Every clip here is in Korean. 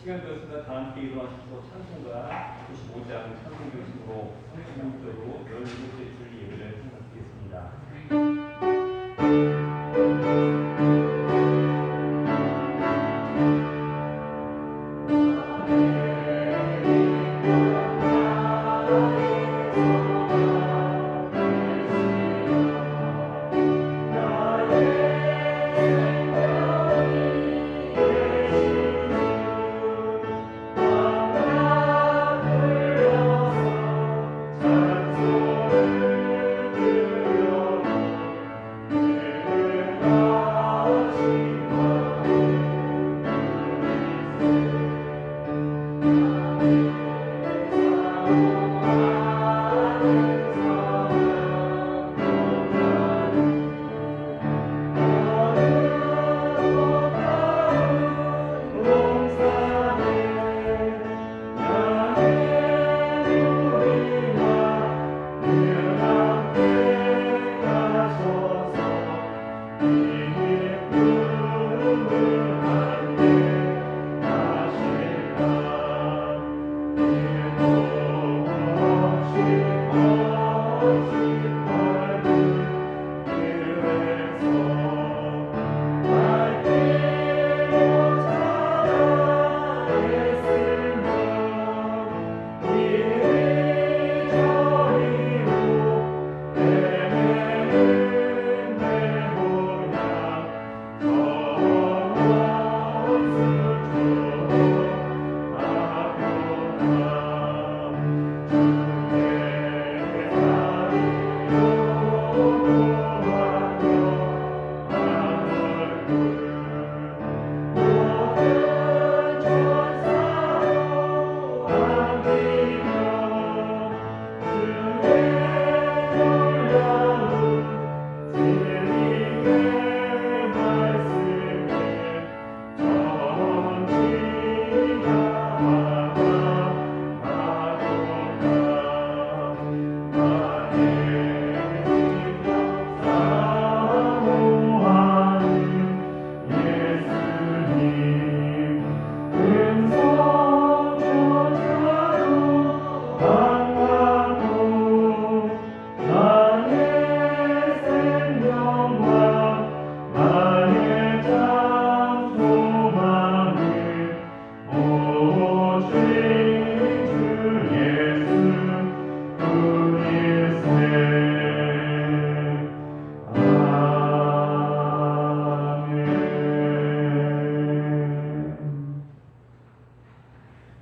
시간 되었습니다. 다 함께 일어나셔서 찬송가 95장 찬송 교심으로 궁극적으로 17째 줄 예배를 시작하겠습니다.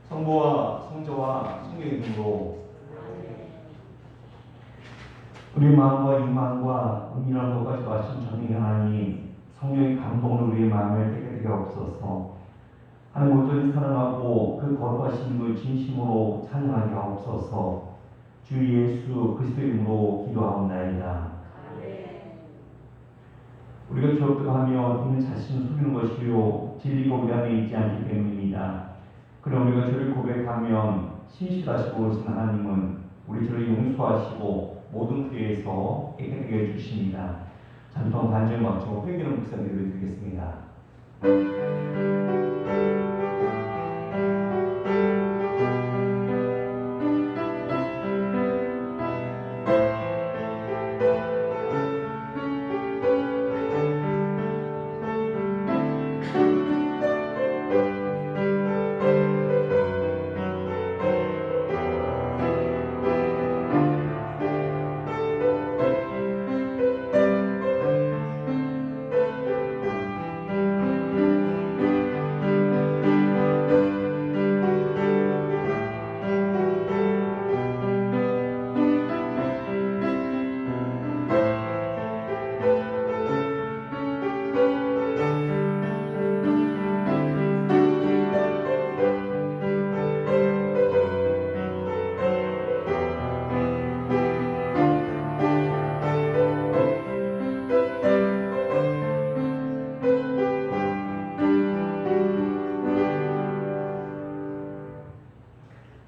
성부와 성자와 성령의 이름으로 우리 마음과 이마음과 은밀한 것까지 아신 전능의 하나님, 성령의 감동으로 우리의 마음을 깨끗하게 하옵소서. 하나님 온전히 사랑하고 그 거룩하신 그 진심으로 찬양하게 하옵소서. 주 예수 그리스도의 이름으로 기도하옵나이다. 우리가 기억하면 이는 자신을 속이는 것이요 진리가 우리 안에 있지 않기 때문입니다. 그럼 우리가 주를 고백하면 신실하시고 오신 하나님은 우리 죄를 용서하시고 모든 죄에서 깨끗하게 해주십니다. 전통 반절 맞추고 회개하는 목사님을 드리겠습니다.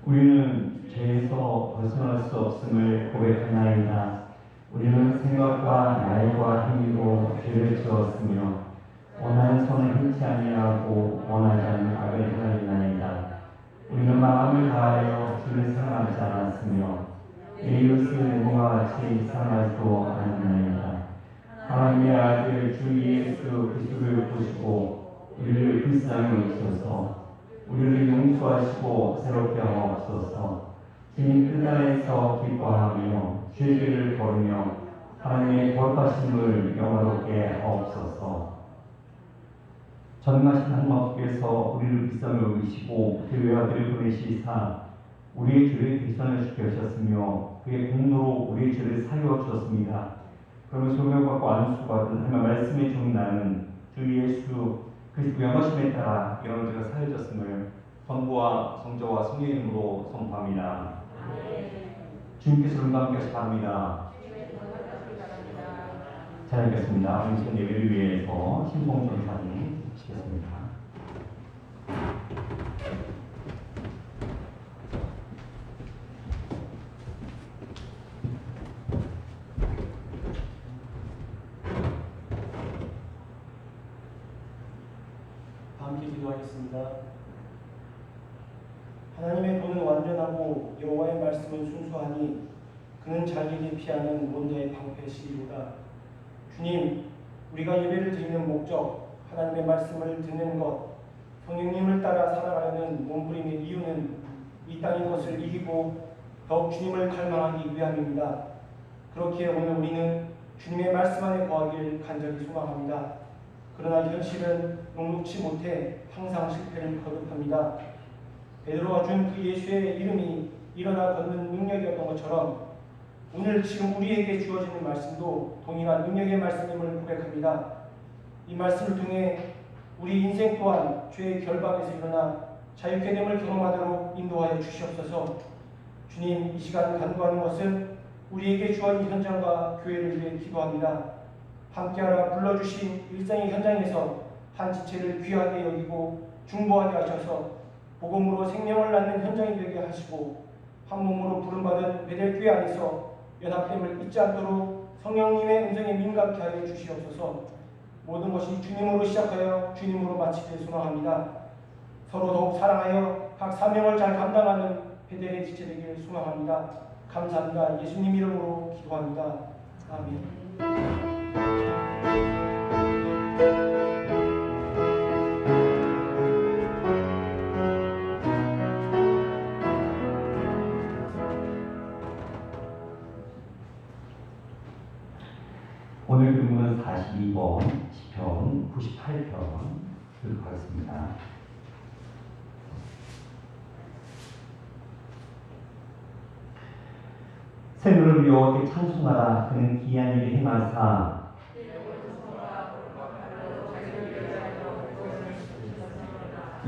우리는 죄에서 벗어날 수 없음을 고백하나이다. 우리는 생각과 말과 행위로 죄를 지었으며 원하는 선을 행치 아니하고 원하지 않는 악을 행하였나이다. 우리는 마음을 다하여 주를 사랑하지 않았으며 내 이웃을 내 몸과 같이 사랑하지도 않았나이다. 하나님의 아들 주 예수 그리스도를 보시고 우리를 불쌍히 여기소서. 우리를 용서하시고 새롭게 하옵소서. 주님 끝날에서 기뻐하며 죄를 걸으며 하나님의 거룩하심을 영화롭게 하옵소서. 전능하신 하나님 아버지께서 우리를 불쌍히 여기시고 그 외아들을 보내시사 우리의 죄를 대신하여 주게 하셨으며 그의 공로로 우리의 죄를 사유어 주셨습니다. 그러면 소명받고 안수받은 하나님의 말씀에 종 나는 주 예수 그리스도 영화심에 따라 이런 죄가 사여졌음을 성부와 성자와 성령의 이름으로 선포합니다. 주님께서 우리와 함께하시 바랍니다. 잘 읽겠습니다. 오늘 예배를 위해서 신봉전사님 시겠습니다. 함께 기도하겠습니다. 하나님의 도는 완전하고 여호와의 말씀은 순수하니 그는 자기에게 피하는 원자의 방패시리로다. 주님, 우리가 예배를 드리는 목적, 하나님의 말씀을 듣는 것, 성령님을 따라 살아가려는 몸부림의 이유는 이 땅의 것을 이기고 더욱 주님을 갈망하기 위함입니다. 그렇기에 오늘 우리는 주님의 말씀 안에 거하길 간절히 소망합니다. 그러나 현실은 녹록치 못해 항상 실패를 거듭합니다. 베드로가 준 그 예수의 이름이 일어나 걷는 능력이었던 것처럼 오늘 지금 우리에게 주어지는 말씀도 동일한 능력의 말씀임을 고백합니다. 이 말씀을 통해 우리 인생 또한 죄의 결박에서 일어나 자유케 됨을 경험하도록 인도하여 주시옵소서. 주님, 이 시간 간구하는 것은 우리에게 주어진 현장과 교회를 위해 기도합니다. 함께하라 불러주신 일상의 현장에서 한 지체를 귀하게 여기고 중보하게 하셔서 복음으로 생명을 낳는 현장이 되게 하시고 한 몸으로 부름받은 베델교회 안에서 연합됨을 잊지 않도록 성령님의 음성에 민감케 하여 주시옵소서. 모든 것이 주님으로 시작하여 주님으로 마치길 소망합니다. 서로 더욱 사랑하여 각 사명을 잘 감당하는 베델의 지체 되기를 소망합니다. 감사합니다. 예수님 이름으로 기도합니다. 아멘. 오늘 본문은 42번 시편 98편 교독하겠습니다. 새누를 여호와께 찬송하라. 그는 기이한 일을 행하사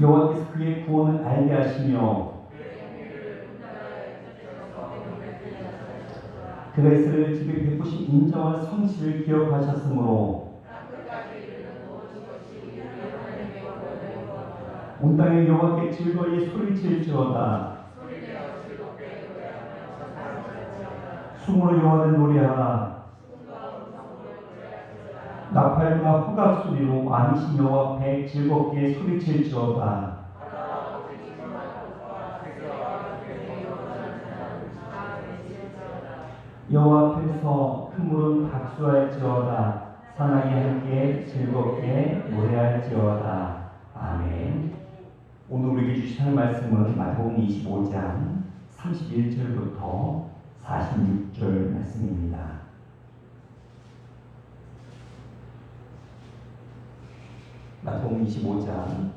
여호와께서 그의 구원을 알게 하시며 그가 이스라엘 집에 베푸신 인정한 성실을 기억하셨으므로 온 땅에 여호와께 즐거이 소리칠지어다. 숨으로 여호와를 노래하라. 나팔과 호각 소리로 안신 여호와 앞에 즐겁게 소리칠지어다. 여호와 앞에서 큰 물은 박수할지어다. 사나이 함께 즐겁게 노래할지어다. 아멘. 오늘 우리에게 주시는 말씀은 마태복음 25장 31절부터 46절 말씀입니다. 마태복음 25장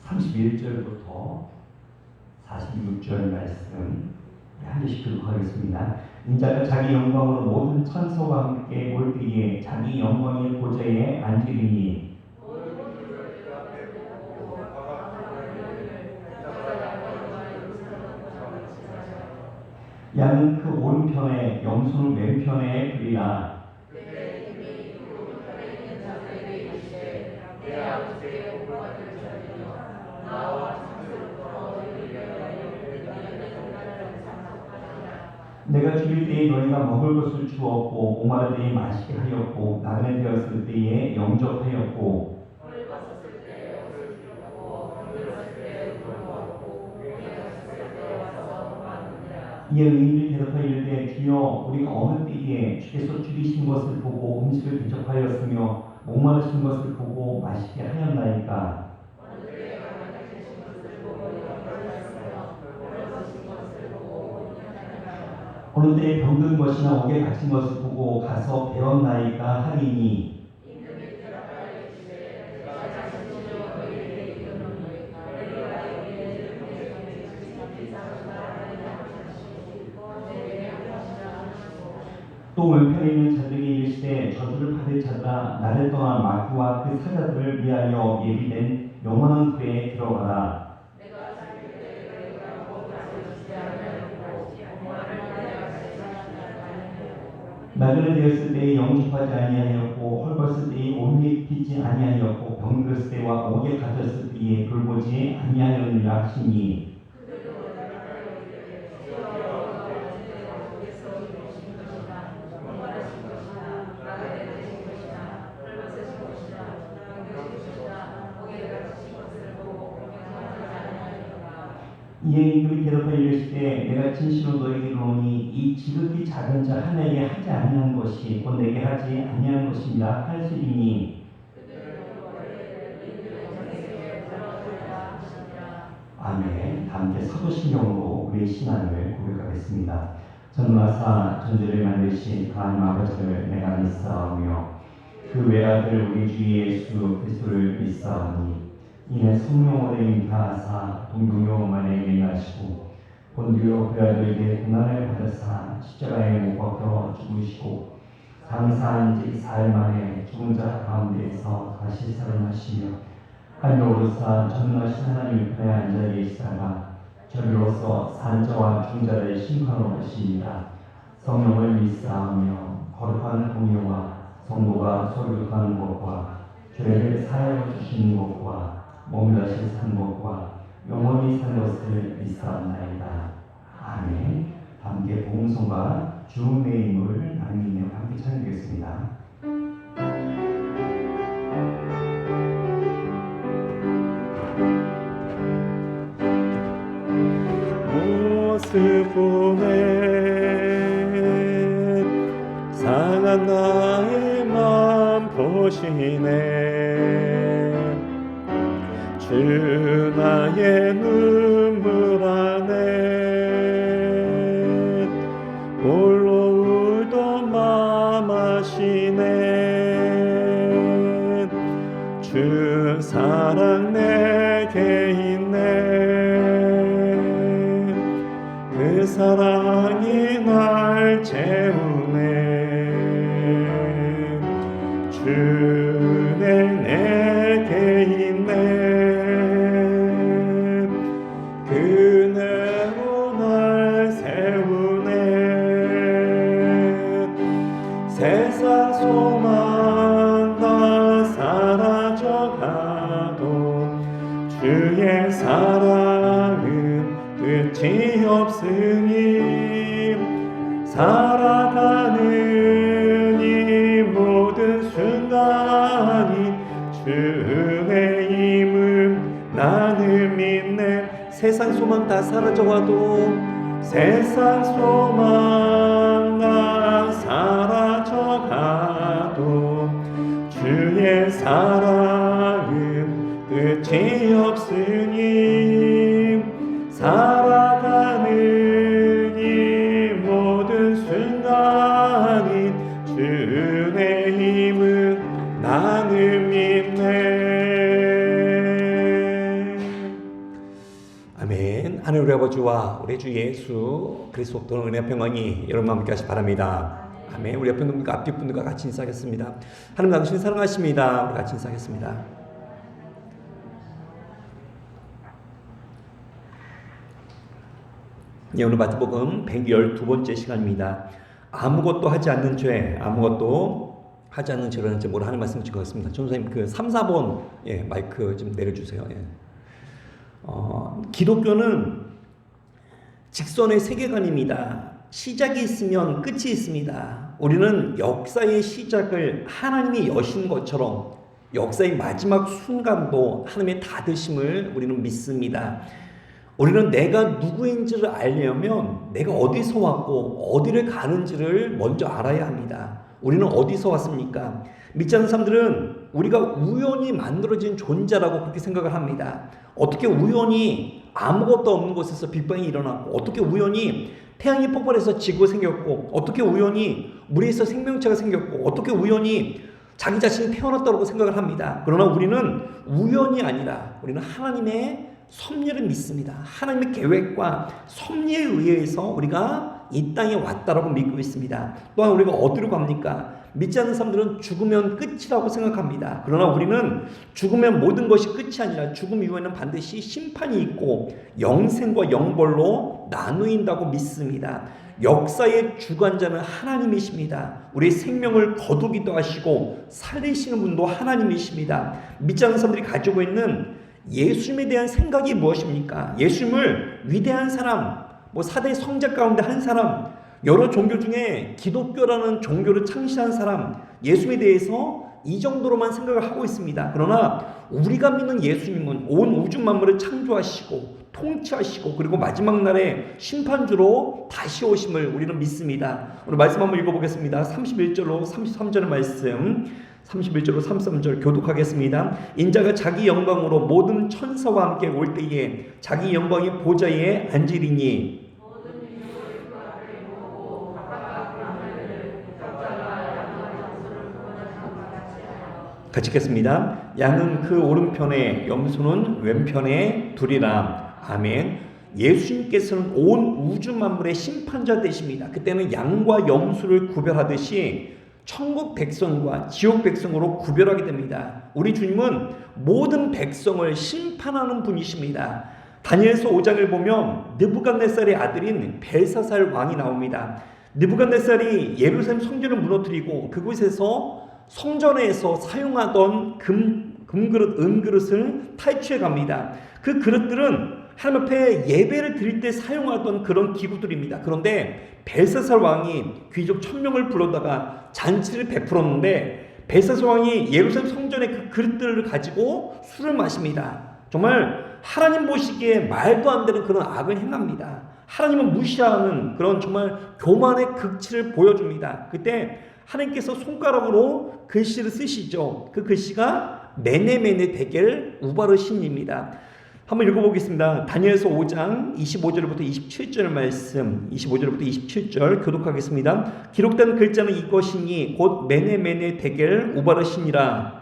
31절부터 46절 말씀 한 절씩 교독하겠습니다. 인자가 자기 영광으로 모든 천사와 함께 올 때에 자기 영광의 보좌에 앉으리니 양은 그 오른편에 영손을 왼편에 두리라. 내가 줄일 때에 너희가 먹을 것을 주었고 목마를 때에 마시게 하였고 나그네 되었을 때에 영접하였고 이에 의인이 대답하여 이르되 주여 우리가 어느 때에 주께서 줄이신 것을 보고 음식을 대접하였으며 목마르신 것을 보고 마시게 하였나이까. 어느 때에 병든 것이나 옥에 갇힌 것을 보고 가서 배웠나이까 하리니. 또 왼편에 있는 자들에게 이르시되 저주를 받을 자들아 나를 떠나 마귀와 그 사자들을 위하여 예비된 영원한 불에 들어가라. 나그네 되었을 때에 영접하지 아니하였고 헐벗을 때에 옷 입히지 아니하였고 병들었을 때와 옥에 갇혔을 때에 돌보지 아니하였느냐 하시니. 이에 임금이 대답하여 이르시되 내가 진실로 너희에게 이르노니 이 지극히 작은 자 하나에게 하지 아니한 것이 곧 내게 하지 아니한 것이니라 하시리니. 아멘. 함께 사도신경으로 우리의 신앙을 고백하겠습니다. 전능하사 전지를 만드신 하나님 아버지를 내가 믿사오며 그 외아들 우리 주 예수 그리스도를 믿사오니 이는 성령으로 임하사 동동요만에 임하시고 본디오 빌라도에게 고난을 받으사 십자가에 못 박혀 죽으시고 장사한 지 4일 만에 죽은 자 가운데에서 다시 살아나시며 하늘로 오르사 전능하신 하나님 우편에 앉아 계시다가 저리로서 산자와 중자를 심판으로 오시니라. 성령을 믿사오며 거룩한 공의와 성도가 서로 교통하는 것과 죄를 사하여 주시는 것과 몸 다시 산 것과 영원히 산 것을 믿사옵나이다. 아멘. 함께 복음성과 주의 인물을 나누며 함께 찬양하겠습니다. 모습 보네 상한 나의 맘 보시네 주 나의 눈물 안에 홀로 울던 맘 아시네 주 사랑 내게 있네 그 사랑이 날 채우네 주는 내게 있네 그네로 날 세우네 세상 소망 다 사라져가도 주의 사랑은 끝이 없으니 살아가는 이 모든 순간이 주의 힘을 나는 믿네 세상 소망 다 사라져가도 세상 소망 다 사라져가도 주의 사랑은 끝이 없으니 살아가는 이 모든 순간이 주의 힘은 나는 믿네. 아멘. 하늘 우리 아버지와 우리 주 예수 그리스도의 은혜와 평강이 여러분과 함께 하시기 바랍니다. 아멘. 우리 옆에 분들과 앞뒤 분들과 같이 인사하겠습니다. 하나님 당신 사랑하십니다. 우리 같이 인사하겠습니다. 네, 오늘 마태복음 112번째 시간입니다. 아무것도 하지 않는 죄, 아무것도 하지 않는 죄라는 제목으로 하는 말씀을 드린 것 같습니다. 전도사님 그 3, 4번 마이크 좀 내려주세요. 기독교는 직선의 세계관입니다. 시작이 있으면 끝이 있습니다. 우리는 역사의 시작을 하나님이 여신 것처럼 역사의 마지막 순간도 하나님의 다드심을 우리는 믿습니다. 우리는 내가 누구인지를 알려면 내가 어디서 왔고 어디를 가는지를 먼저 알아야 합니다. 우리는 어디서 왔습니까? 믿지 않는 사람들은 우리가 우연히 만들어진 존재라고 그렇게 생각을 합니다. 어떻게 우연히 아무것도 없는 곳에서 빅뱅이 일어나고, 어떻게 우연히 태양이 폭발해서 지구가 생겼고, 어떻게 우연히 물에서 생명체가 생겼고, 어떻게 우연히 자기 자신이 태어났다고 생각을 합니다. 그러나 우리는 우연이 아니라 우리는 하나님의 섭리를 믿습니다. 하나님의 계획과 섭리에 의해서 우리가 이 땅에 왔다라고 믿고 있습니다. 또한 우리가 어디로 갑니까? 믿지 않는 사람들은 죽으면 끝이라고 생각합니다. 그러나 우리는 죽으면 모든 것이 끝이 아니라 죽음 이후에는 반드시 심판이 있고 영생과 영벌로 나누인다고 믿습니다. 역사의 주관자는 하나님이십니다. 우리의 생명을 거두기도 하시고 살리시는 분도 하나님이십니다. 믿지 않는 사람들이 가지고 있는 예수님에 대한 생각이 무엇입니까? 예수님을 위대한 사람, 4대 성자 가운데 한 사람, 여러 종교 중에 기독교라는 종교를 창시한 사람, 예수님에 대해서 이 정도로만 생각을 하고 있습니다. 그러나 우리가 믿는 예수님은 온 우주 만물을 창조하시고 통치하시고 그리고 마지막 날에 심판주로 다시 오심을 우리는 믿습니다. 오늘 말씀 한번 읽어보겠습니다. 31절로 33절의 말씀, 31절로 33절 교독하겠습니다. 인자가 자기 영광으로 모든 천사와 함께 올 때에 자기 영광의 보좌에 앉으리니 같이 읽겠습니다. 양은 그 오른편에 염소는 왼편에 두리라. 아멘. 예수님께서는 온 우주 만물의 심판자 되십니다. 그때는 양과 염소를 구별하듯이 천국 백성과 지옥 백성으로 구별하게 됩니다. 우리 주님은 모든 백성을 심판하는 분이십니다. 다니엘서 5장을 보면 느부갓네살의 아들인 벨사살 왕이 나옵니다. 느부갓네살이 예루살렘 성전을 무너뜨리고 그곳에서 성전에서 사용하던 금그릇, 은그릇을 탈취해 갑니다. 그 그릇들은 하나님 앞에 예배를 드릴 때 사용하던 그런 기구들입니다. 그런데 벨사살 왕이 귀족 1000명을 불러다가 잔치를 베풀었는데 벨사살 왕이 예루살렘 성전의 그 그릇들을 가지고 술을 마십니다. 정말 하나님 보시기에 말도 안 되는 그런 악을 행합니다. 하나님을 무시하는 그런 정말 교만의 극치를 보여줍니다. 그때 하나님께서 손가락으로 글씨를 쓰시죠. 그 글씨가 메네메네 데겔 우바르신입니다. 한번 읽어보겠습니다. 다니엘서 5장 25절부터 27절 말씀, 25절부터 27절 교독하겠습니다. 기록된 글자는 이것이니 곧 메네메네 데겔 우바르신이라.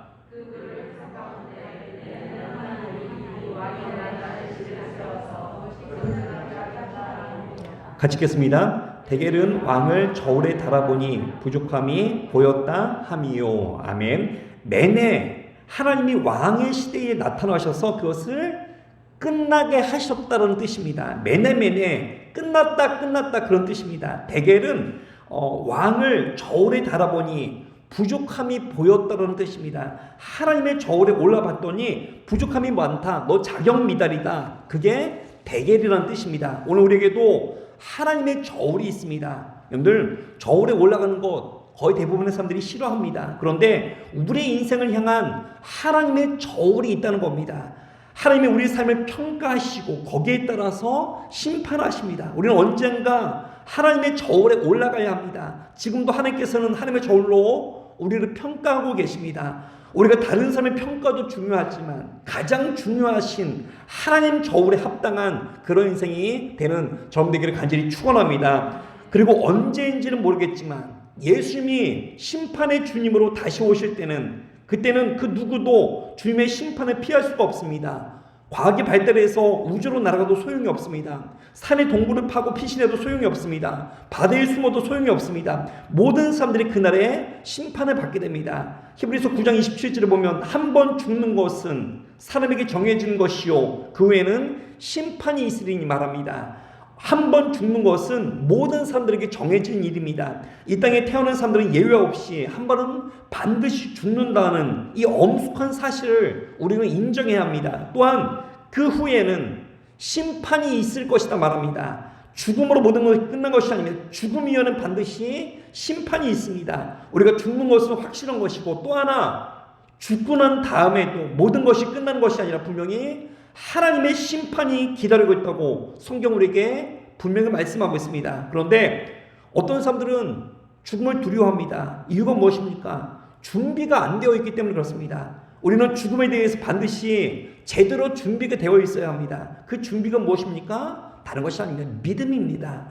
같이 읽겠습니다. 데겔은 왕을 저울에 달아보니 부족함이 보였다 함이요. 아멘. 메네, 하나님이 왕의 시대에 나타나셔서 그것을 끝나게 하셨다는 뜻입니다. 메네 끝났다 그런 뜻입니다. 데겔은 왕을 저울에 달아보니 부족함이 보였다는 뜻입니다. 하나님의 저울에 올라봤더니 부족함이 많다. 너 자격 미달이다. 그게 데겔이라는 뜻입니다. 오늘 우리에게도 하나님의 저울이 있습니다. 여러분들 저울에 올라가는 것 거의 대부분의 사람들이 싫어합니다. 그런데 우리의 인생을 향한 하나님의 저울이 있다는 겁니다. 하나님이 우리 삶을 평가하시고 거기에 따라서 심판하십니다. 우리는 언젠가 하나님의 저울에 올라가야 합니다. 지금도 하나님께서는 하나님의 저울로 우리를 평가하고 계십니다. 우리가 다른 사람의 평가도 중요하지만 가장 중요하신 하나님 저울에 합당한 그런 인생이 되는 저럼 되기를 간절히 축원합니다. 그리고 언제인지는 모르겠지만 예수님이 심판의 주님으로 다시 오실 때는 그때는 그 누구도 주님의 심판을 피할 수가 없습니다. 과학이 발달해서 우주로 날아가도 소용이 없습니다. 산에 동굴을 파고 피신해도 소용이 없습니다. 바다에 숨어도 소용이 없습니다. 모든 사람들이 그날에 심판을 받게 됩니다. 히브리서 9장 27절을 보면 한 번 죽는 것은 사람에게 정해진 것이요 그 외에는 심판이 있으리니 말합니다. 한 번 죽는 것은 모든 사람들에게 정해진 일입니다. 이 땅에 태어난 사람들은 예외 없이 한 번은 반드시 죽는다는 이 엄숙한 사실을 우리는 인정해야 합니다. 또한 그 후에는 심판이 있을 것이다 말합니다. 죽음으로 모든 것이 끝난 것이 아닙니다. 죽음 이후에는 반드시 심판이 있습니다. 우리가 죽는 것은 확실한 것이고, 또 하나 죽고 난 다음에도 모든 것이 끝나는 것이 아니라 분명히 하나님의 심판이 기다리고 있다고 성경 우리에게 분명히 말씀하고 있습니다. 그런데 어떤 사람들은 죽음을 두려워합니다. 이유가 무엇입니까? 준비가 안 되어 있기 때문에 그렇습니다. 우리는 죽음에 대해서 반드시 제대로 준비가 되어 있어야 합니다. 그 준비가 무엇입니까? 다른 것이 아닙니다. 믿음입니다.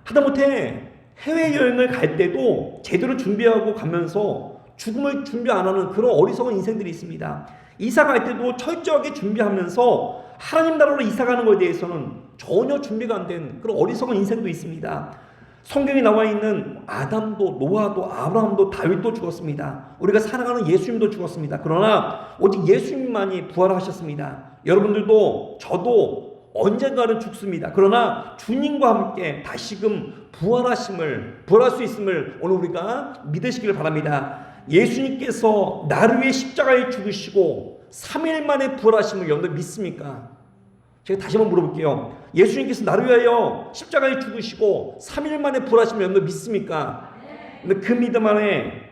하다못해 해외여행을 갈 때도 제대로 준비하고 가면서 죽음을 준비 안 하는 그런 어리석은 인생들이 있습니다. 이사 갈 때도 철저하게 준비하면서 하나님 나라로 이사 가는 것에 대해서는 전혀 준비가 안 된 그런 어리석은 인생도 있습니다. 성경에 나와 있는 아담도, 노아도, 아브라함도, 다윗도 죽었습니다. 우리가 사랑하는 예수님도 죽었습니다. 그러나 오직 예수님만이 부활하셨습니다. 여러분들도 저도 언젠가는 죽습니다. 그러나 주님과 함께 다시금 부활할 수 있음을 오늘 우리가 믿으시길 바랍니다. 예수님께서 나를 위해 십자가에 죽으시고 3일 만에 부활하심을 여러분들 믿습니까? 제가 다시 한번 물어볼게요. 예수님께서 나를 위하여 십자가에 죽으시고 3일 만에 부활하심을 여러분들 믿습니까? 근데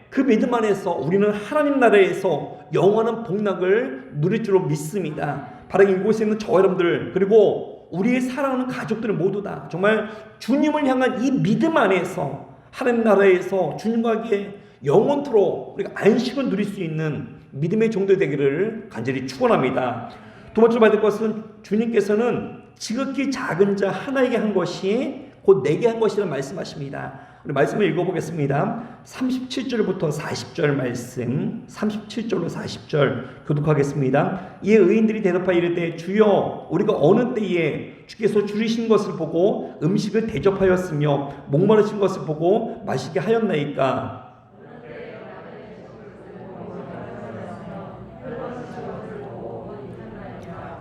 그 믿음 안에서 우리는 하나님 나라에서 영원한 복락을 누릴 줄로 믿습니다. 바로 이곳에 있는 저 여러분들, 그리고 우리의 사랑하는 가족들 모두 다 정말 주님을 향한 이 믿음 안에서 하나님 나라에서 주님과 함께 영원토록 우리가 안식을 누릴 수 있는 믿음의 종들 되기를 간절히 축원합니다. 두 번째로 받을 것은 주님께서는 지극히 작은 자 하나에게 한 것이 곧 내게 한 것이라는 말씀하십니다. 우리 말씀을 읽어보겠습니다. 37절부터 40절 말씀, 37절로 40절 교독하겠습니다. 이에 의인들이 대답하여 이르되 주여 우리가 어느 때에 주께서 줄이신 것을 보고 음식을 대접하였으며 목마르신 것을 보고 마시게 하였나이까?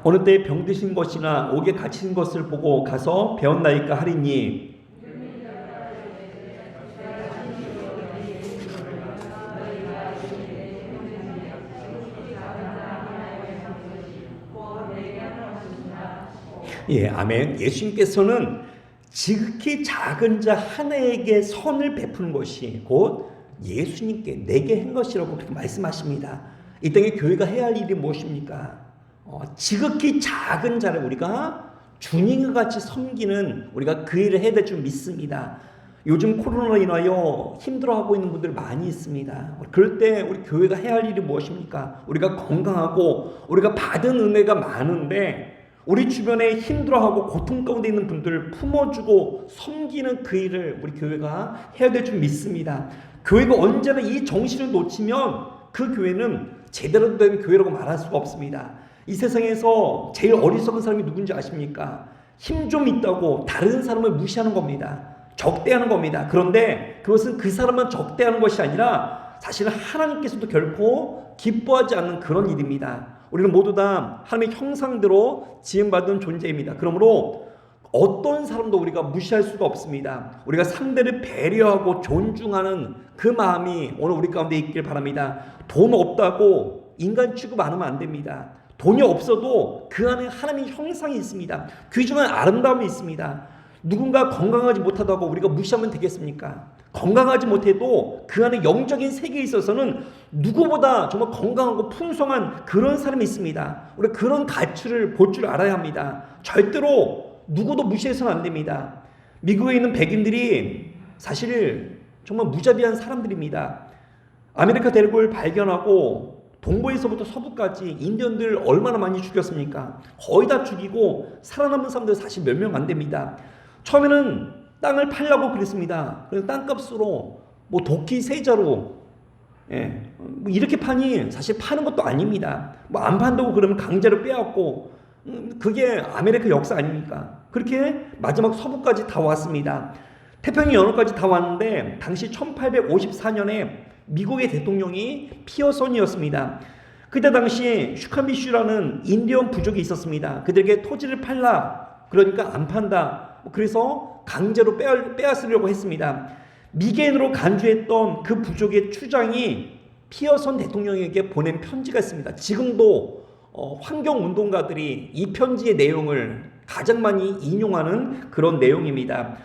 어느 때에 병드신 것이나 옥에 갇힌 것을 보고 가서 배웠나이까 하리니 예, 아멘. 예수님께서는 지극히 작은 자 하나에게 선을 베푸는 것이 곧 예수님께 내게 한 것이라고 그렇게 말씀하십니다. 이 땅에 교회가 해야 할 일이 무엇입니까? 지극히 작은 자를 우리가 주님과 같이 섬기는 우리가 그 일을 해야 될 줄 믿습니다. 요즘 코로나로 인하여 힘들어하고 있는 분들 많이 있습니다. 그럴 때 우리 교회가 해야 할 일이 무엇입니까? 우리가 건강하고 우리가 받은 은혜가 많은데 우리 주변에 힘들어하고 고통 가운데 있는 분들을 품어주고 섬기는 그 일을 우리 교회가 해야 될 줄 믿습니다. 교회가 언제나 이 정신을 놓치면 그 교회는 제대로 된 교회라고 말할 수가 없습니다. 이 세상에서 제일 어리석은 사람이 누군지 아십니까? 힘 좀 있다고 다른 사람을 무시하는 겁니다. 적대하는 겁니다. 그런데 그것은 그 사람만 적대하는 것이 아니라 사실은 하나님께서도 결코 기뻐하지 않는 그런 일입니다. 우리는 모두 다 하나님의 형상대로 지음받은 존재입니다. 그러므로 어떤 사람도 우리가 무시할 수가 없습니다. 우리가 상대를 배려하고 존중하는 그 마음이 오늘 우리 가운데 있길 바랍니다. 돈 없다고 인간 취급 안 하면 안 됩니다. 돈이 없어도 그 안에 하나님의 형상이 있습니다. 귀중한 아름다움이 있습니다. 누군가 건강하지 못하다고 우리가 무시하면 되겠습니까? 건강하지 못해도 그 안에 영적인 세계에 있어서는 누구보다 정말 건강하고 풍성한 그런 사람이 있습니다. 우리가 그런 가치를 볼 줄 알아야 합니다. 절대로 누구도 무시해서는 안 됩니다. 미국에 있는 백인들이 사실 정말 무자비한 사람들입니다. 아메리카 대륙을 발견하고 동부에서부터 서부까지 인디언들 얼마나 많이 죽였습니까? 거의 다 죽이고 살아남은 사람들 사실 몇 명 안 됩니다. 처음에는 땅을 팔려고 그랬습니다. 그래서 땅값으로 뭐 도끼 세자로 뭐 이렇게 파니 사실 파는 것도 아닙니다. 뭐 안 판다고 그러면 강제로 빼앗고 그게 아메리카 역사 아닙니까? 그렇게 마지막 서부까지 다 왔습니다. 태평양 연어까지 다 왔는데 당시 1854년에 미국의 대통령이 피어선이었습니다. 그때 당시 슈카미슈라는 인디언 부족이 있었습니다. 그들에게 토지를 팔라. 그러니까 안 판다. 그래서 강제로 빼앗으려고 했습니다. 미개인으로 간주했던 그 부족의 추장이 피어선 대통령에게 보낸 편지가 있습니다. 지금도 환경운동가들이 이 편지의 내용을 가장 많이 인용하는 그런 내용입니다.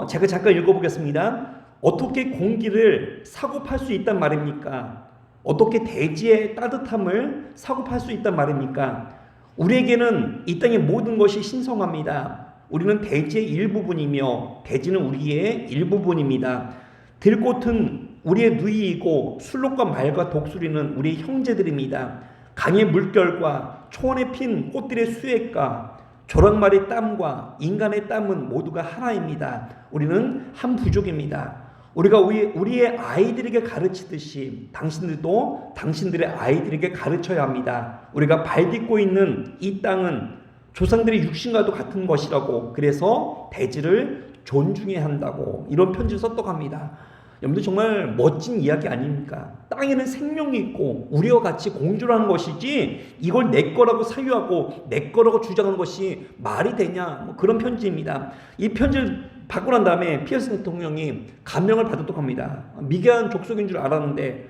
제가 잠깐 읽어보겠습니다. 어떻게 공기를 사고 팔 수 있단 말입니까? 어떻게 대지의 따뜻함을 사고 팔 수 있단 말입니까? 우리에게는 이 땅의 모든 것이 신성합니다. 우리는 대지의 일부분이며 대지는 우리의 일부분입니다. 들꽃은 우리의 누이이고 술록과 말과 독수리는 우리의 형제들입니다. 강의 물결과 초원에 핀 꽃들의 수액과 조랑말의 땀과 인간의 땀은 모두가 하나입니다. 우리는 한 부족입니다. 우리가 우리의 아이들에게 가르치듯이 당신들도 당신들의 아이들에게 가르쳐야 합니다. 우리가 발 딛고 있는 이 땅은 조상들의 육신과도 같은 것이라고, 그래서 대지를 존중해야 한다고 이런 편지를 썼다고 합니다. 여러분들 정말 멋진 이야기 아닙니까? 땅에는 생명이 있고 우리와 같이 공존을 하는 것이지 이걸 내 거라고 사유하고 내 거라고 주장하는 것이 말이 되냐, 그런 편지입니다. 이 편지를 받고 난 다음에 피어스 대통령이 감명을 받았다고 합니다. 미개한 족속인 줄 알았는데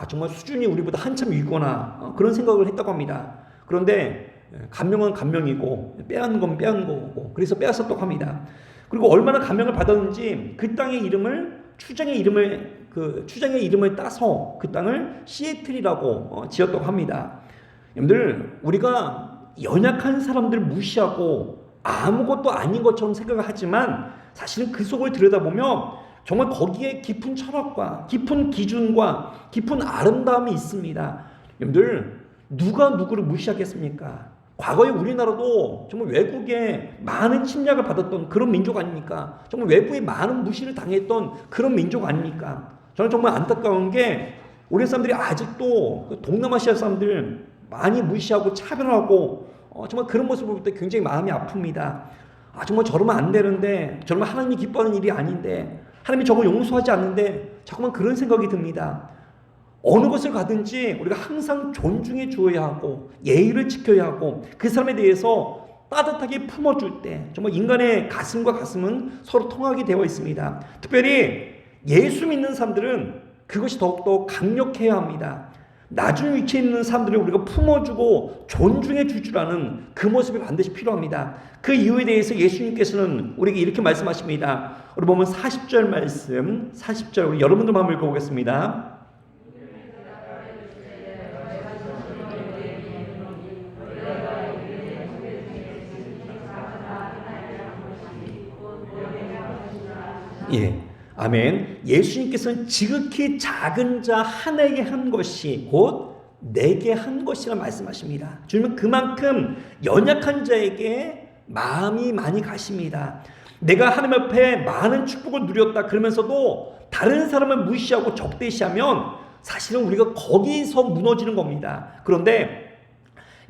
정말 수준이 우리보다 한참 위구나, 그런 생각을 했다고 합니다. 그런데 감명은 감명이고 빼앗는 건 빼앗는 거고, 그래서 빼앗았다고 합니다. 그리고 얼마나 감명을 받았는지 그 땅의 이름을 추장의 이름을 따서 그 땅을 시애틀이라고 지었다고 합니다. 여러분들, 우리가 연약한 사람들 무시하고 아무것도 아닌 것처럼 생각을 하지만 사실은 그 속을 들여다보면 정말 거기에 깊은 철학과 깊은 기준과 깊은 아름다움이 있습니다. 여러분들, 누가 누구를 무시하겠습니까? 과거에 우리나라도 정말 외국에 많은 침략을 받았던 그런 민족 아닙니까? 정말 외부에 많은 무시를 당했던 그런 민족 아닙니까? 저는 정말 안타까운 게 우리 사람들이 아직도 동남아시아 사람들 많이 무시하고 차별하고 정말 그런 모습을 볼 때 굉장히 마음이 아픕니다. 정말 저러면 안 되는데, 저러면 하나님이 기뻐하는 일이 아닌데, 하나님이 저걸 용서하지 않는데, 자꾸만 그런 생각이 듭니다. 어느 곳을 가든지 우리가 항상 존중해 주어야 하고 예의를 지켜야 하고 그 사람에 대해서 따뜻하게 품어줄 때 정말 인간의 가슴과 가슴은 서로 통하게 되어 있습니다. 특별히 예수 믿는 사람들은 그것이 더욱더 강력해야 합니다. 낮은 위치에 있는 사람들을 우리가 품어주고 존중해 줄 줄 아는 그 모습이 반드시 필요합니다. 그 이유에 대해서 예수님께서는 우리에게 이렇게 말씀하십니다. 우리 보면 40절 말씀, 40절 우리 여러분들 한번 읽어보겠습니다. 예, 아멘. 예수님께서는 지극히 작은 자 하나에게 한 것이 곧 내게 한 것이라 말씀하십니다. 주님은 그만큼 연약한 자에게 마음이 많이 가십니다. 내가 하나님 앞에 많은 축복을 누렸다 그러면서도 다른 사람을 무시하고 적대시하면 사실은 우리가 거기서 무너지는 겁니다. 그런데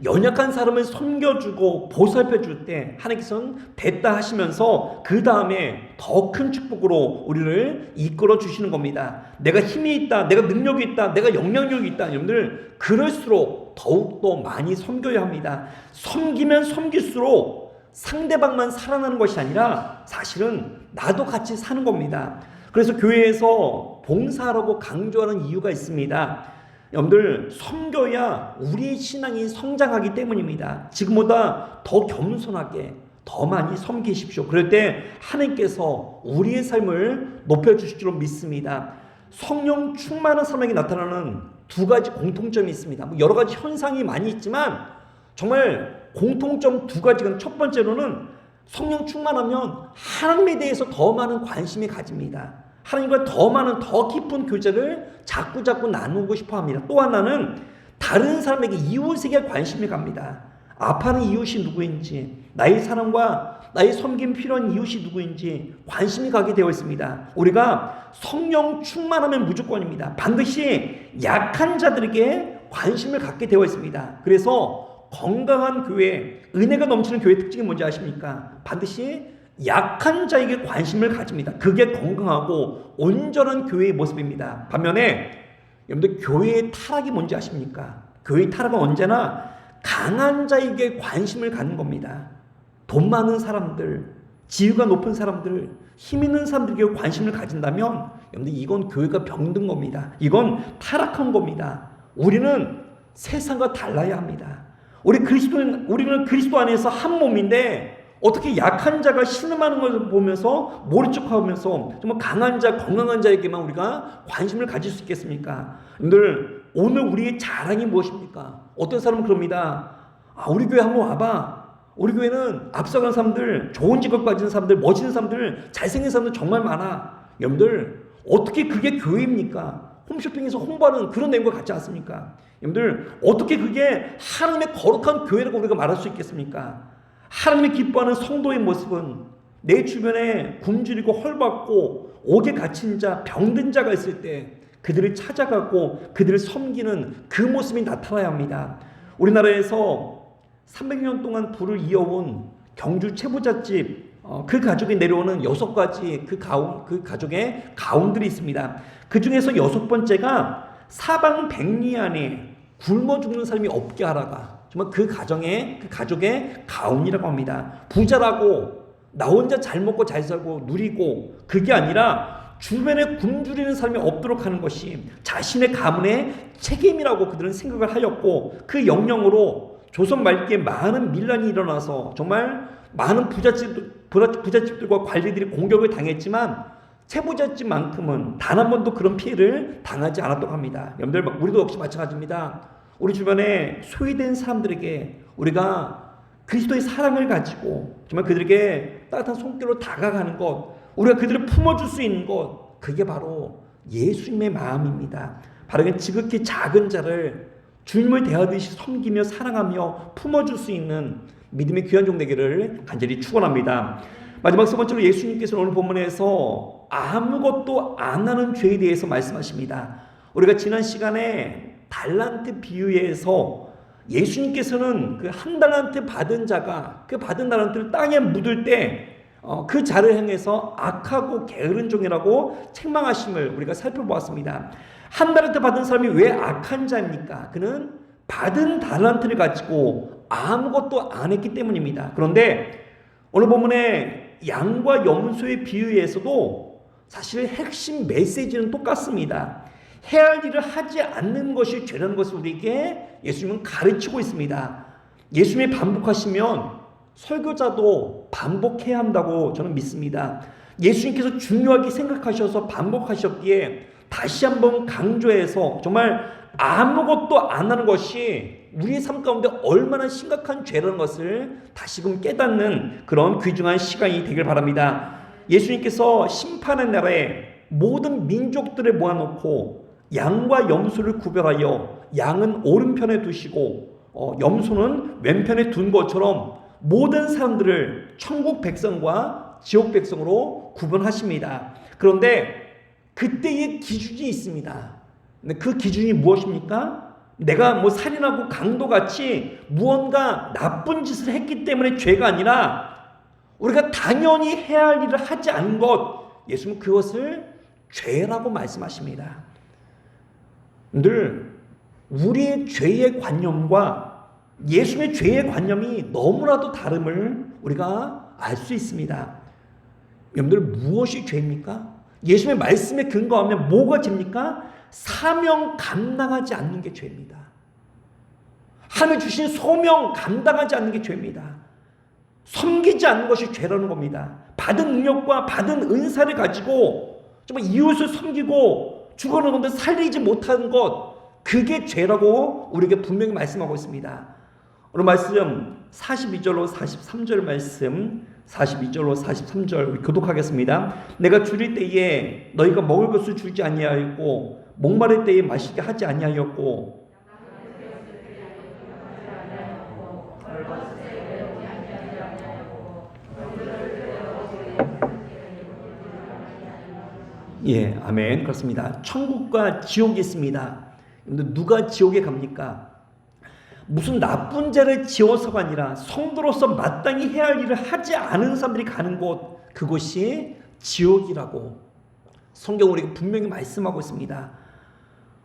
연약한 사람을 섬겨주고 보살펴줄 때 하나님께서는 됐다 하시면서 그 다음에 더 큰 축복으로 우리를 이끌어 주시는 겁니다. 내가 힘이 있다, 내가 능력이 있다, 내가 영향력이 있다. 여러분들, 그럴수록 더욱더 많이 섬겨야 합니다. 섬기면 섬길수록 상대방만 살아나는 것이 아니라 사실은 나도 같이 사는 겁니다. 그래서 교회에서 봉사하라고 강조하는 이유가 있습니다. 여러분들, 섬겨야 우리의 신앙이 성장하기 때문입니다. 지금보다 더 겸손하게 더 많이 섬기십시오. 그럴 때 하나님께서 우리의 삶을 높여주실 줄로 믿습니다. 성령 충만한 사람에게 나타나는 두 가지 공통점이 있습니다. 여러 가지 현상이 많이 있지만 정말 공통점 두 가지가, 첫 번째로는 성령 충만하면 하나님에 대해서 더 많은 관심이 가집니다. 하나님과 더 많은 더 깊은 교제를 자꾸 나누고 싶어 합니다. 또 하나는 다른 사람에게, 이웃에게 관심이 갑니다. 아파하는 이웃이 누구인지, 나의 사랑과 나의 섬김 필요한 이웃이 누구인지 관심이 가게 되어 있습니다. 우리가 성령 충만하면 무조건입니다. 반드시 약한 자들에게 관심을 갖게 되어 있습니다. 그래서 건강한 교회, 은혜가 넘치는 교회 특징이 뭔지 아십니까? 반드시 약한 자에게 관심을 가집니다. 그게 건강하고 온전한 교회의 모습입니다. 반면에 여러분들, 교회의 타락이 뭔지 아십니까? 교회의 타락은 언제나 강한 자에게 관심을 갖는 겁니다. 돈 많은 사람들, 지위가 높은 사람들, 힘 있는 사람들에게 관심을 가진다면 여러분들, 이건 교회가 병든 겁니다. 이건 타락한 겁니다. 우리는 세상과 달라야 합니다. 우리는 그리스도 안에서 한 몸인데 어떻게 약한 자가 신음하는 것을 보면서 모른 척하면서 정말 강한 자, 건강한 자에게만 우리가 관심을 가질 수 있겠습니까? 여러분들, 오늘 우리의 자랑이 무엇입니까? 어떤 사람은 그럽니다. 우리 교회 한번 와봐. 우리 교회는 앞서간 사람들, 좋은 직업 가진 사람들, 멋있는 사람들, 잘생긴 사람들 정말 많아. 여러분들, 어떻게 그게 교회입니까? 홈쇼핑에서 홍보하는 그런 내용과 같지 않습니까? 여러분들, 어떻게 그게 하나님의 거룩한 교회라고 우리가 말할 수 있겠습니까? 하나님이 기뻐하는 성도의 모습은 내 주변에 굶주리고 헐벗고 옥에 갇힌 자, 병든 자가 있을 때 그들을 찾아가고 그들을 섬기는 그 모습이 나타나야 합니다. 우리나라에서 300년 동안 부를 이어온 경주 채부잣집, 그 가족이 내려오는 6가지 그 가족의 가운들이 있습니다. 그 중에서 6번째가 사방 백리 안에 굶어 죽는 사람이 없게 하라가 정말 그 가족의 가운이라고 합니다. 부자라고 나 혼자 잘 먹고 잘 살고 누리고 그게 아니라 주변에 굶주리는 사람이 없도록 하는 것이 자신의 가문의 책임이라고 그들은 생각을 하였고, 그 영령으로 조선 말기에 많은 밀란이 일어나서 정말 많은 부잣집들과 관리들이 공격을 당했지만 채부잣집만큼은 단 한 번도 그런 피해를 당하지 않았다고 합니다. 여러분들, 우리도 역시 마찬가지입니다. 우리 주변에 소외된 사람들에게 우리가 그리스도의 사랑을 가지고 정말 그들에게 따뜻한 손길로 다가가는 것, 우리가 그들을 품어줄 수 있는 것, 그게 바로 예수님의 마음입니다. 바로 지극히 작은 자를 주님을 대하듯이 섬기며 사랑하며 품어줄 수 있는 믿음의 귀한 종 되기를 간절히 축원합니다. 마지막 세 번째로 예수님께서 오늘 본문에서 아무것도 안 하는 죄에 대해서 말씀하십니다. 우리가 지난 시간에 달란트 비유에서 예수님께서는 그 한 달란트 받은 자가 그 받은 달란트를 땅에 묻을 때 그 자를 향해서 악하고 게으른 종이라고 책망하심을 우리가 살펴보았습니다. 한 달란트 받은 사람이 왜 악한 자입니까? 그는 받은 달란트를 가지고 아무것도 안 했기 때문입니다. 그런데 오늘 본문의 양과 염소의 비유에서도 사실 핵심 메시지는 똑같습니다. 해야 할 일을 하지 않는 것이 죄라는 것을 우리에게 예수님은 가르치고 있습니다. 예수님이 반복하시면 설교자도 반복해야 한다고 저는 믿습니다. 예수님께서 중요하게 생각하셔서 반복하셨기에 다시 한번 강조해서 정말 아무것도 안 하는 것이 우리의 삶 가운데 얼마나 심각한 죄라는 것을 다시금 깨닫는 그런 귀중한 시간이 되길 바랍니다. 예수님께서 심판의 날에 모든 민족들을 모아놓고 양과 염소를 구별하여 양은 오른편에 두시고 염소는 왼편에 둔 것처럼 모든 사람들을 천국 백성과 지옥 백성으로 구분하십니다. 그런데 그때의 기준이 있습니다. 근데 그 기준이 무엇입니까? 내가 살인하고 강도같이 무언가 나쁜 짓을 했기 때문에 죄가 아니라 우리가 당연히 해야 할 일을 하지 않은 것, 예수님은 그것을 죄라고 말씀하십니다. 늘 우리의 죄의 관념과 예수님의 죄의 관념이 너무나도 다름을 우리가 알 수 있습니다. 여러분들, 무엇이 죄입니까? 예수님의 말씀에 근거하면 뭐가 죄입니까? 사명 감당하지 않는 게 죄입니다. 하나님 주신 소명 감당하지 않는 게 죄입니다. 섬기지 않는 것이 죄라는 겁니다. 받은 능력과 받은 은사를 가지고 정말 이웃을 섬기고 죽어는 건데 살리지 못하는 것, 그게 죄라고 우리에게 분명히 말씀하고 있습니다. 오늘 말씀 42절로 43절 말씀, 42절로 43절 교독하겠습니다. 내가 줄일 때에 너희가 먹을 것을 주지 아니하였고 목마를 때에 마시게 하지 아니하였고 예, 아멘. 그렇습니다. 천국과 지옥이 있습니다. 누가 지옥에 갑니까? 무슨 나쁜 죄를 지어서가 아니라 성도로서 마땅히 해야 할 일을 하지 않은 사람들이 가는 곳, 그곳이 지옥이라고 성경은 우리에게 분명히 말씀하고 있습니다.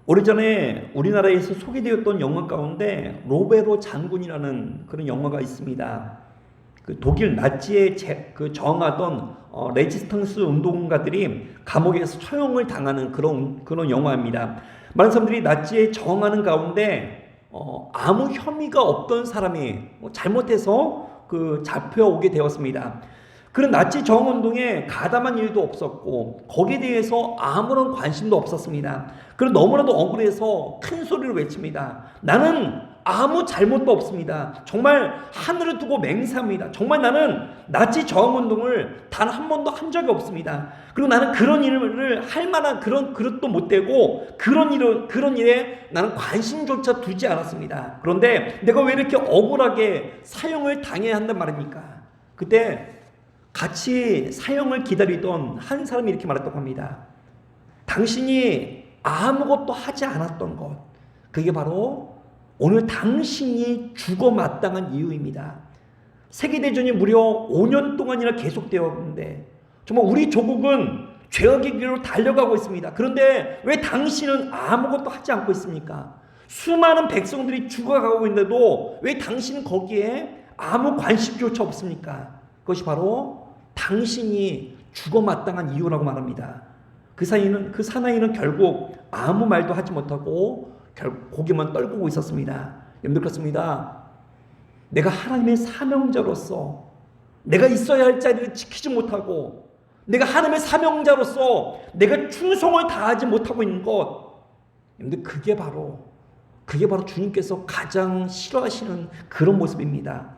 오래전에 우리나라에서 소개되었던 영화 가운데 로베로 장군이라는 그런 영화가 있습니다. 그 독일 나치에 저항하던 레지스탕스 운동가들이 감옥에서 처형을 당하는 그런 영화입니다. 많은 사람들이 나치에 저항하는 가운데 아무 혐의가 없던 사람이 잘못해서 잡혀오게 되었습니다. 그런 나치 저항운동에 가담한 일도 없었고 거기에 대해서 아무런 관심도 없었습니다. 그리고 너무나도 억울해서 큰 소리로 외칩니다. 나는 아무 잘못도 없습니다. 정말 하늘을 두고 맹세합니다. 정말 나는 나치 저항운동을 단 한 번도 한 적이 없습니다. 그리고 나는 그런 일을 할 만한 그런 그릇도 못 되고 그런 일에 나는 관심조차 두지 않았습니다. 그런데 내가 왜 이렇게 억울하게 사형을 당해야 한단 말입니까? 그때 같이 사형을 기다리던 한 사람이 이렇게 말했다고 합니다. 당신이 아무것도 하지 않았던 것, 그게 바로 오늘 당신이 죽어 마땅한 이유입니다. 세계대전이 무려 5년 동안이나 계속되었는데 정말 우리 조국은 죄악의 길로 달려가고 있습니다. 그런데 왜 당신은 아무것도 하지 않고 있습니까? 수많은 백성들이 죽어가고 있는데도 왜 당신은 거기에 아무 관심조차 없습니까? 그것이 바로 당신이 죽어 마땅한 이유라고 말합니다. 그 사나이는 결국 아무 말도 하지 못하고 고개만 떨구고 있었습니다. 여러분들 그렇습니다. 내가 하나님의 사명자로서 내가 있어야 할 자리를 지키지 못하고 내가 하나님의 사명자로서 내가 충성을 다하지 못하고 있는 것, 여러분들 그게 바로 주님께서 가장 싫어하시는 그런 모습입니다.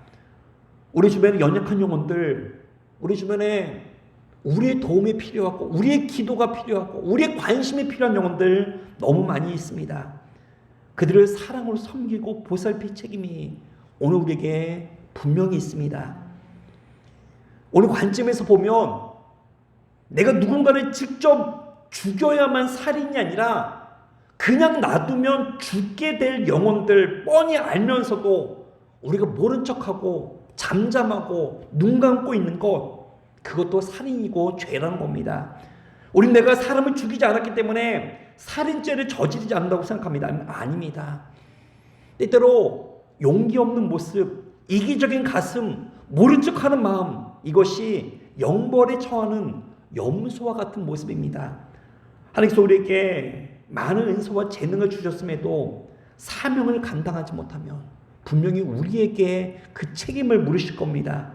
우리 주변에 연약한 영혼들, 우리 주변에 우리의 도움이 필요하고 우리의 기도가 필요하고 우리의 관심이 필요한 영혼들 너무 많이 있습니다. 그들을 사랑으로 섬기고 보살필 책임이 오늘 우리에게 분명히 있습니다. 오늘 관점에서 보면 내가 누군가를 직접 죽여야만 살인이 아니라 그냥 놔두면 죽게 될 영혼들 뻔히 알면서도 우리가 모른 척하고 잠잠하고 눈 감고 있는 것, 그것도 살인이고 죄라는 겁니다. 우린 내가 사람을 죽이지 않았기 때문에 살인죄를 저지르지 않는다고 생각합니다. 아닙니다. 때때로 용기 없는 모습, 이기적인 가슴, 모른 척하는 마음, 이것이 영벌에 처하는 염소와 같은 모습입니다. 하나님께서 우리에게 많은 은사와 재능을 주셨음에도 사명을 감당하지 못하면 분명히 우리에게 그 책임을 물으실 겁니다.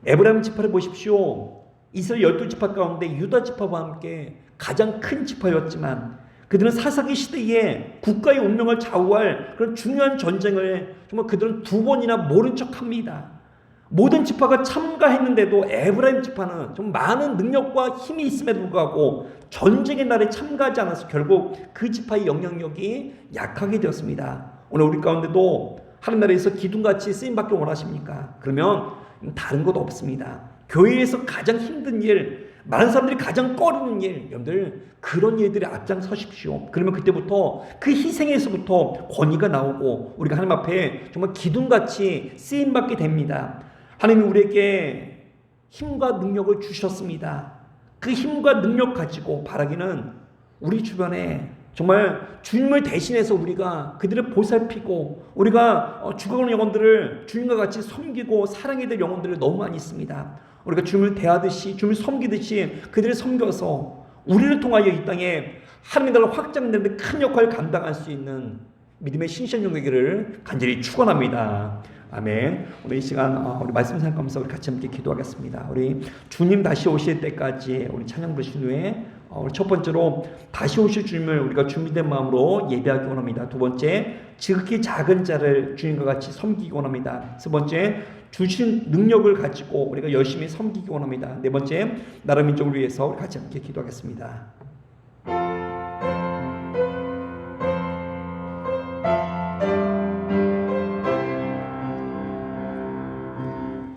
에브라임 지파를 보십시오. 이스라엘 12지파 가운데 유다 지파와 함께 가장 큰 지파였지만 그들은 사사기 시대에 국가의 운명을 좌우할 그런 중요한 전쟁을 정말 그들은 2번이나 모른 척합니다. 모든 지파가 참가했는데도 에브라임 지파는 좀 많은 능력과 힘이 있음에도 불구하고 전쟁의 날에 참가하지 않아서 결국 그 지파의 영향력이 약하게 되었습니다. 오늘 우리 가운데도 하나님 나라에서 기둥같이 쓰임받기 원하십니까? 그러면 다른 것 없습니다. 교회에서 가장 힘든 일, 많은 사람들이 가장 꺼리는 일, 여러분들 그런 일들에 앞장서십시오. 그러면 그때부터 그 희생에서부터 권위가 나오고 우리가 하나님 앞에 정말 기둥같이 쓰임받게 됩니다. 하나님이 우리에게 힘과 능력을 주셨습니다. 그 힘과 능력 가지고 바라기는 우리 주변에 정말 주님을 대신해서 우리가 그들을 보살피고 우리가 죽어가는 영혼들을 주님과 같이 섬기고 사랑해야 될 영혼들을 너무 많이 있습니다. 우리가 주님을 대하듯이 주님을 섬기듯이 그들을 섬겨서 우리를 통하여 이 땅에 하나님의 나라가 확장되는 데 큰 역할을 감당할 수 있는 믿음의 신실한 되기를 간절히 축원합니다. 아멘. 오늘 이 시간 우리 말씀 생각하면서 우리 같이 함께 기도하겠습니다. 우리 주님 다시 오실 때까지 우리 찬양 부르신 후에 우리 첫 번째로 다시 오실 주님을 우리가 준비된 마음으로 예배하기 원합니다. 두 번째, 지극히 작은 자를 주님과 같이 섬기기 원합니다. 세 번째, 주신 능력을 가지고 우리가 열심히 섬기기 원합니다. 네 번째, 나라 민족을 위해서 우리 같이 함께 기도하겠습니다.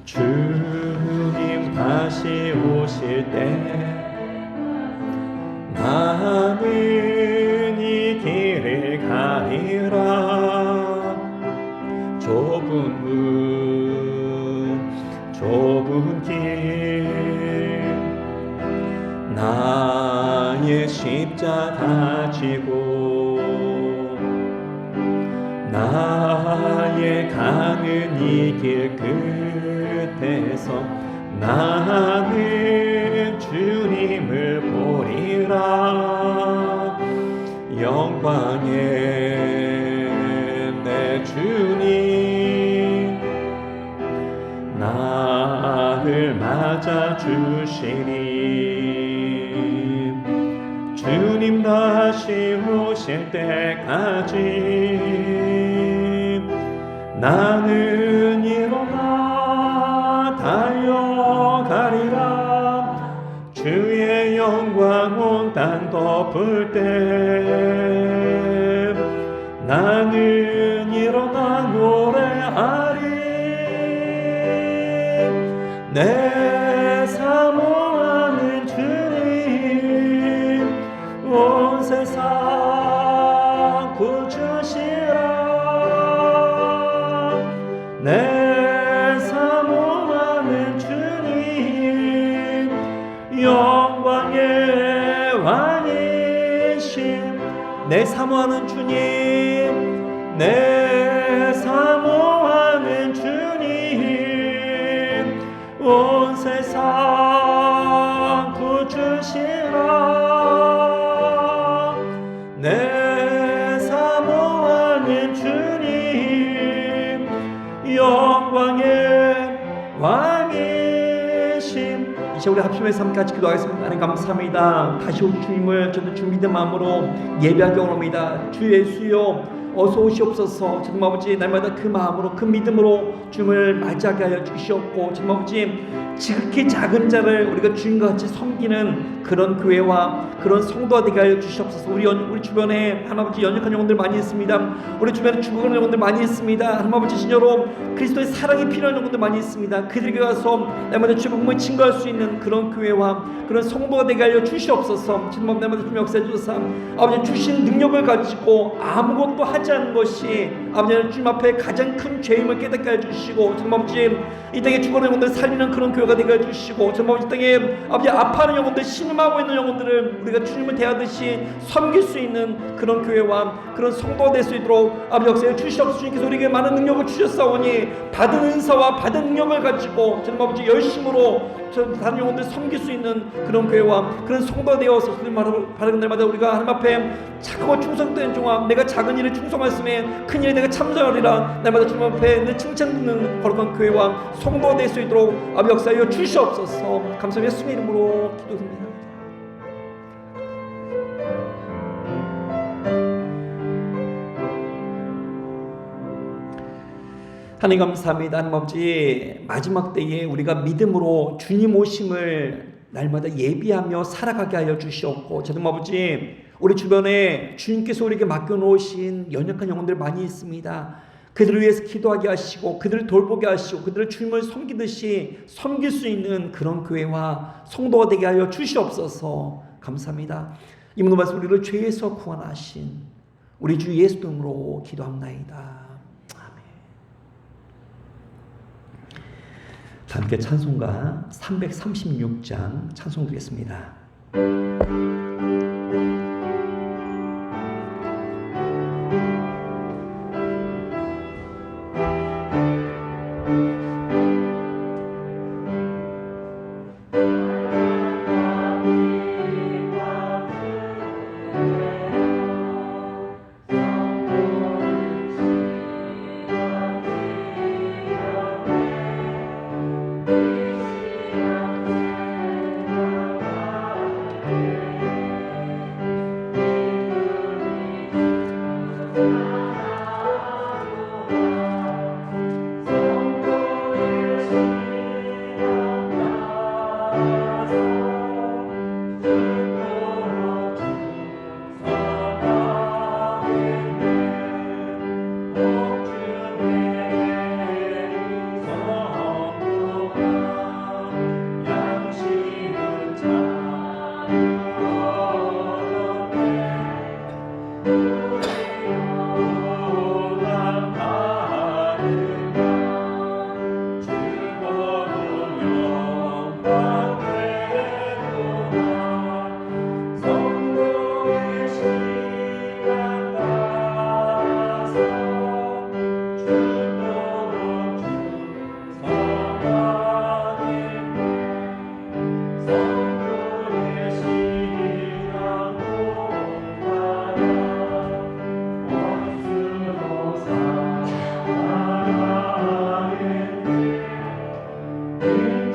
주님 다시 오실 때 나는 이 길을 가리라. 좁은 길 나의 십자가 지고 나의 가는 이 길 끝에서 나는 주님을 보리라. 영광의 내 주님 아들 맞아 주시니 주님 다시 오실 때까지 나는 일어나 달려가리라 주의 영광 온 땅 덮을 때 나는 일어나 노래하리 내 사모하는 주님 온 세상 구주시라 내 사모하는 주님 영광의 왕이신 내 사모하는 주님 내 사모하는 주님 온 세상 구주시라 내 사모하는 주님 영광의 왕이심 이제 우리 합심의 삶까지 기도하겠습니다. 하나님 감사합니다. 다시 올 주님을 저는 주 믿는 마음으로 예배하게 원합니다. 주 예수여 어서 오시옵소서. 주님 아버지 날마다 그 마음으로 그 믿음으로 주님을 맞이하게 하여 주시옵고 주님 아버지 지극히 작은 자를 우리가 주님과 같이 섬기는 그런 교회와 그런 성도가 되게 하여 주시옵소서. 우리 주변에 하나님 아버지 연약한 영혼들 많이 있습니다. 우리 주변에 죽어가는 영혼들 많이 있습니다. 하나님 아버지 진여로 그리스도의 사랑이 필요한 영혼들 많이 있습니다. 그들에게 가서 날마다 주의 복음을 증거할 수 있는 그런 교회와 그런 성도가 되게 하여 주시옵소서. 주님 아버지 날마다 주님 역사해 주셔서 아버지 주신 능력을 가지고 아무것도 하지 않는 것이 아버지 주님 앞에 가장 큰 죄임을 깨닫게 해주시고 주님 아버지 이 땅에 죽어가는 영혼들 살리는 그런 교회가 되게 해주시고 주님 아버지 이 땅에 아버지 아파하는 영혼들 신음하고 있는 영혼들을 우리가 주님을 대하듯이 섬길 수 있는 그런 교회와 그런 성도가 될 수 있도록 아버지 역사해 주시옵소서. 주님께서 우리에게 많은 능력을 주셨사오니 받은 은사와 받은 능력을 가지고 주님 아버지 열심으로 다른 영혼들 섬길 수 있는 그런 교회와 그런 성도가 되어서 주님 바라는 날마다 우리가 하나님 앞에 착하고 충성된 종아 내가 작은 일에 충성하였음에 큰 일에 내가 참전하리라 날마다 주님 앞에 늘 칭찬 듣는 거룩한 교회와 성도가 될 수 있도록 아버지 역사하여 주시옵소서. 감사합니다. 예수님의 이름으로 기도드립니다. 하나님 감사합니다. 하나님 아버지 마지막 때에 우리가 믿음으로 주님 오심을 날마다 예비하며 살아가게 하여 주시옵고 주님 아버지 우리 주변에 주님께서 우리에게 맡겨놓으신 연약한 영혼들 많이 있습니다. 그들을 위해서 기도하게 하시고 그들을 돌보게 하시고 그들을 주님을 섬기듯이 섬길 수 있는 그런 교회와 성도가 되게 하여 주시옵소서. 감사합니다. 이 모든 말씀 우리를 죄에서 구원하신 우리 주 예수 이름으로 기도합나이다. 함께 찬송가 336장 찬송 드리겠습니다.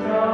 자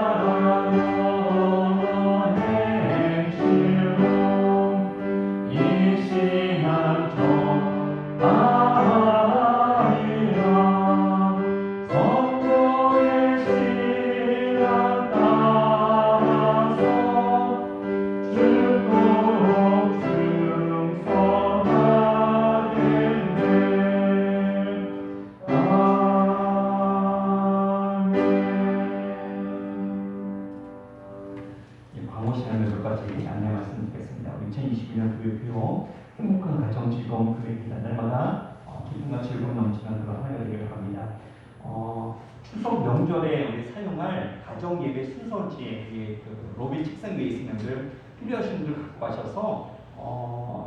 즐거운 금요일입니다. 날마다 기쁨과 즐거움 넘치는 그런 하루가 되기를 바랍니다. 추석 명절에 우리 사용할 가정 예배 순서지에 그 로비 책상 위에 있는 분들 필요하신 분들 갖고 가셔서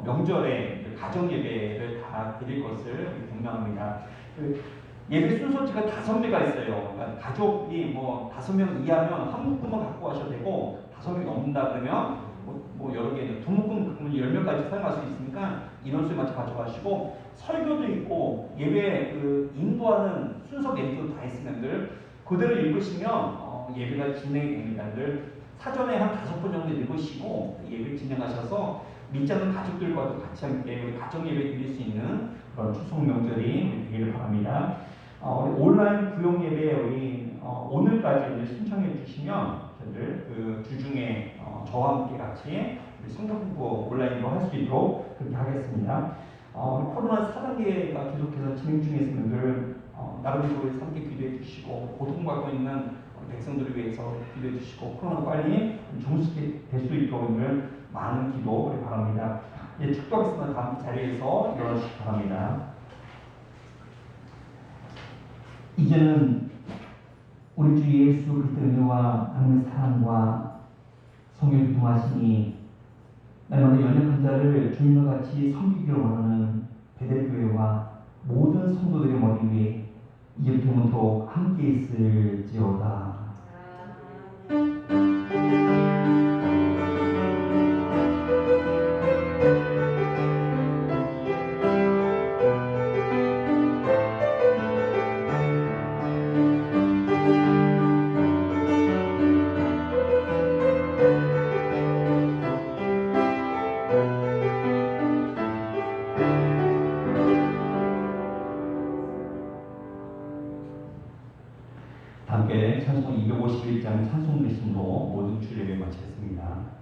명절에 가정 예배를 다 드릴 것을 명령합니다. 그 예배 순서지가 5매가 있어요. 그러니까 가족이 뭐 5명 이하면 한 묶음만 갖고 가셔도 되고 5명이 넘는다 그러면 뭐 여러 개, 두 묶음 그러면 10명까지 사용할 수 있으니까 인원수에 맞춰 가져가시고 설교도 있고 예배 그 인도하는 순서 멘트도 다 있으면 그대로 읽으시면 예배가 진행이 됩니다. 사전에 한 5번 정도 읽으시고 예배 진행하셔서 믿지 않는 가족들과도 같이 함께 우리 가정 예배 드릴 수 있는 그런 추석 명절이 되기를 바랍니다. 우리 온라인 구역 예배 우리 오늘까지 신청해 주시면 저희들 그 주중에 저와 함께 같이 우리 성경 공부 온라인으로 할 수 있도록 그렇게 하겠습니다. 코로나 4단계가 계속해서 진행 중에 있는 분들 나름대로 함께 기도해 주시고 고통받고 있는 백성들을 위해서 기도해 주시고 코로나 빨리 종식될 수 있도록 많은 기도 우리 바랍니다. 예, 축도하겠습니다. 다음 자리에서 일어나시기 바랍니다. 이제는 우리 주 예수 그리스도의 은혜와 하나님의 사랑과 성령의 교통하심이 날마다 연약한 자를 주님과 같이 섬기기를 원하는 베델교회와 모든 성도들의 머리 위에 이제부터 영원토록 함께 있을지어다. 함께 찬송 251장 찬송 대신으로 모든 주례를 마치겠습니다.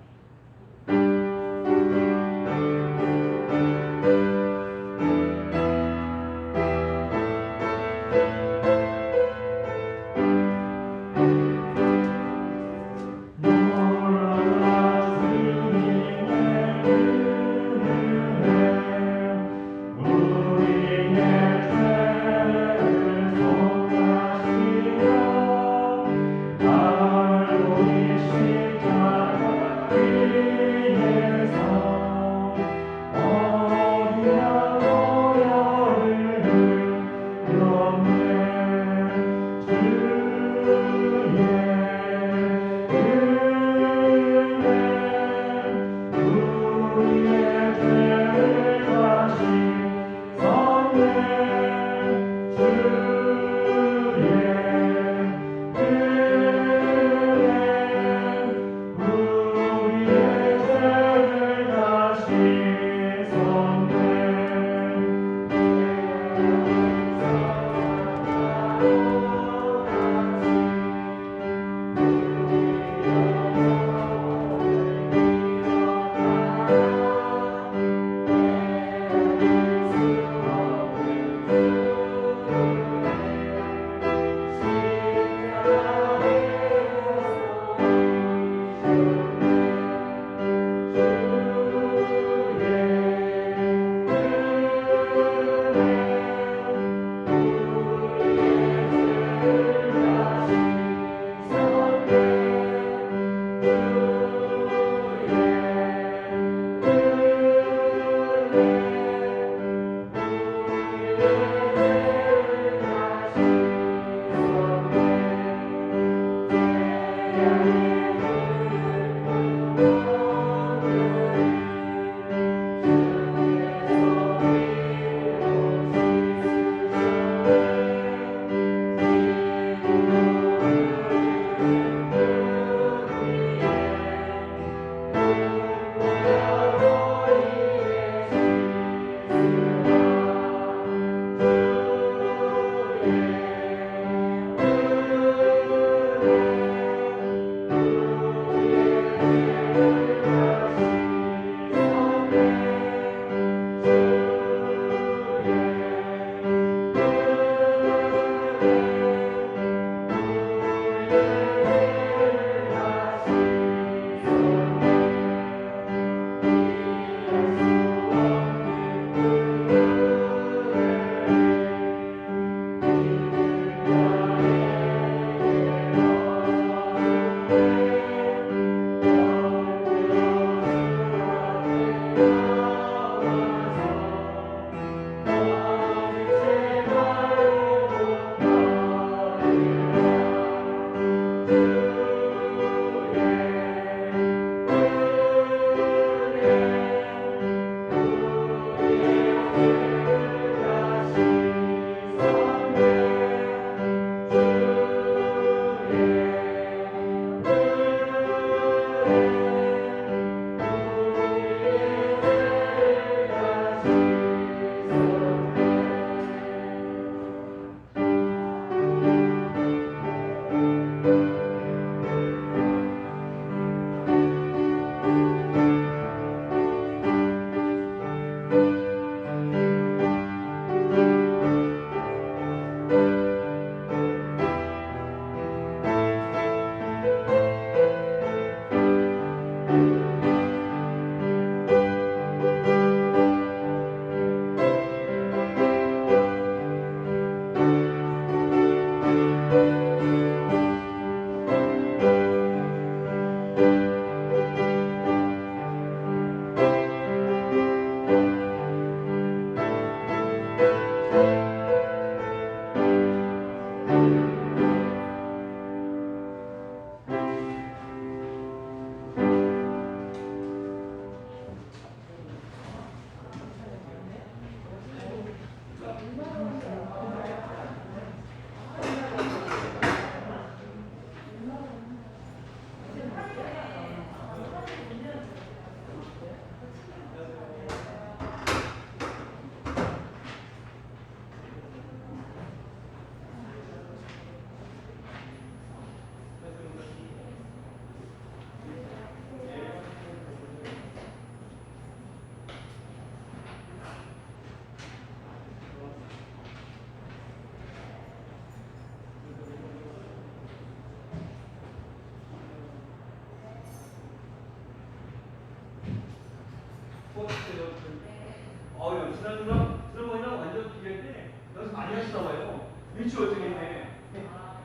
지난번이랑 완전 비교인데 연습 많이 하시나 봐요. 일치 월등했네.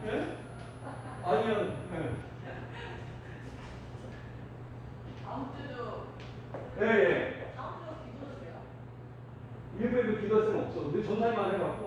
예? 아니요. 예. 다음 주도 예, 예. 다음 주 기도하세요. 일부에 기도할 수는 없어. 근데 전날만 해갖고.